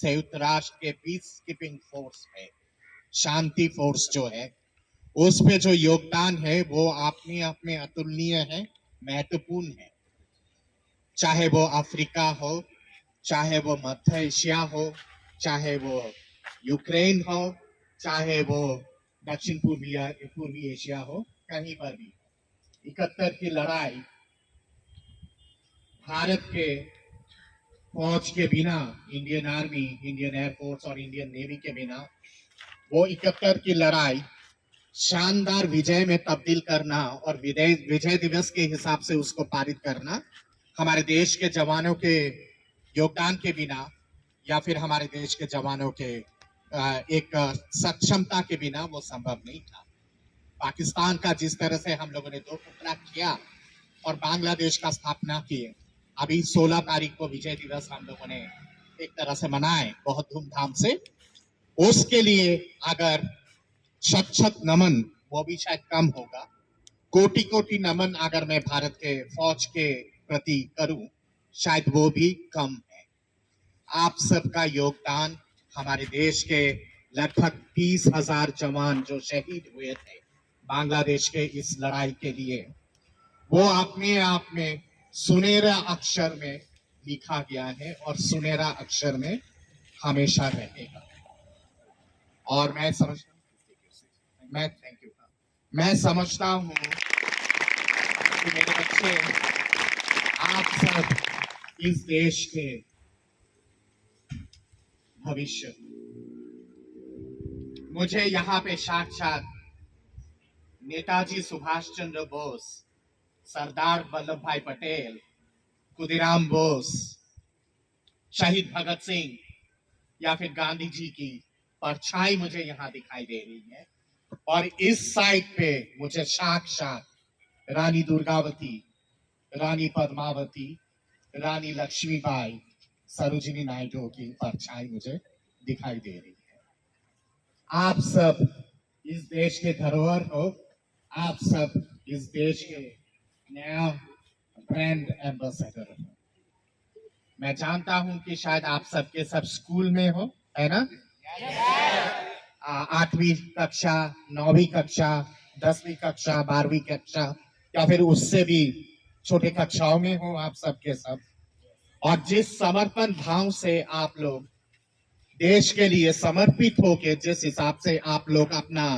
संयुक्त राष्ट्र के पीस कीपिंग फोर्स में शांति फोर्स जो है उस पे जो योगदान है वो अपने आप में अतुलनीय है, महत्वपूर्ण है। चाहे वो अफ्रीका हो, चाहे वो मध्य एशिया हो, चाहे वो यूक्रेन हो, चाहे वो दक्षिण पूर्वी एशिया हो, कहीं पर भी 71 की लड़ाई भारत के फौज के बिना, इंडियन आर्मी, इंडियन एयरफोर्स और इंडियन नेवी के बिना वो 71 की लड़ाई शानदार विजय में तब्दील करना और विजय दिवस के हिसाब से उसको पारित करना हमारे देश के जवानों के योगदान के बिना या फिर हमारे देश के जवानों के एक सक्षमता के बिना वो संभव नहीं था। पाकिस्तान का जिस तरह से हम लोगों ने दो टुकड़ा किया और बांग्लादेश का स्थापना किए, अभी 16 तारीख को विजय दिवस हम लोगों ने एक तरह से मनाए बहुत धूमधाम से। उसके लिए अगर शत नमन, वो भी शायद कम होगा, कोटि कोटि नमन अगर मैं भारत के फौज के प्रति करूं, शायद वो भी कम है। आप सबका योगदान, हमारे देश के लगभग 30,000 जवान जो शहीद हुए थे बांग्लादेश के इस लड़ाई के लिए, वो अपने आप में सुनहरा अक्षर में लिखा गया है और सुनहरा अक्षर में हमेशा रहेगा। और मैं समझता हूँ कि मेरे बच्चे, आप सब इस देश के भविष्य। मुझे यहाँ पे साक्षात नेताजी सुभाष चंद्र बोस, सरदार वल्लभ भाई पटेल, खुदीराम बोस, शहीद भगत सिंह या फिर गांधी जी की परछाई मुझे यहाँ दिखाई दे रही है। और इस साइड पे मुझे साक्षात रानी दुर्गावती, रानी पद्मावती, रानी लक्ष्मीबाई, सरोजिनी नायडू की परछाई मुझे दिखाई दे रही है। आप सब इस देश के धरोहर हो, आप सब इस देश के नया ब्रांड एम्बेसडर हो। मैं जानता हूं कि शायद आप सबके सब स्कूल में हो, है ना? 8वीं कक्षा, 9वीं कक्षा, 10वीं कक्षा, 12वीं कक्षा या फिर उससे भी छोटे कक्षाओं में हो आप सबके सब। और जिस समर्पण भाव से आप लोग देश के लिए समर्पित होके, जिस हिसाब से आप लोग अपना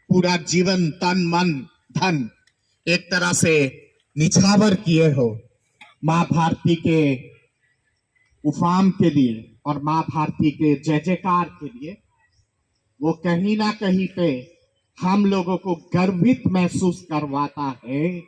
पूरा जीवन, तन मन धन एक तरह से निछावर किए हो माँ भारती के उफाम के लिए और माँ भारती के जय जयकार के लिए, वो कहीं ना कहीं पे हम लोगों को गर्वित महसूस करवाता है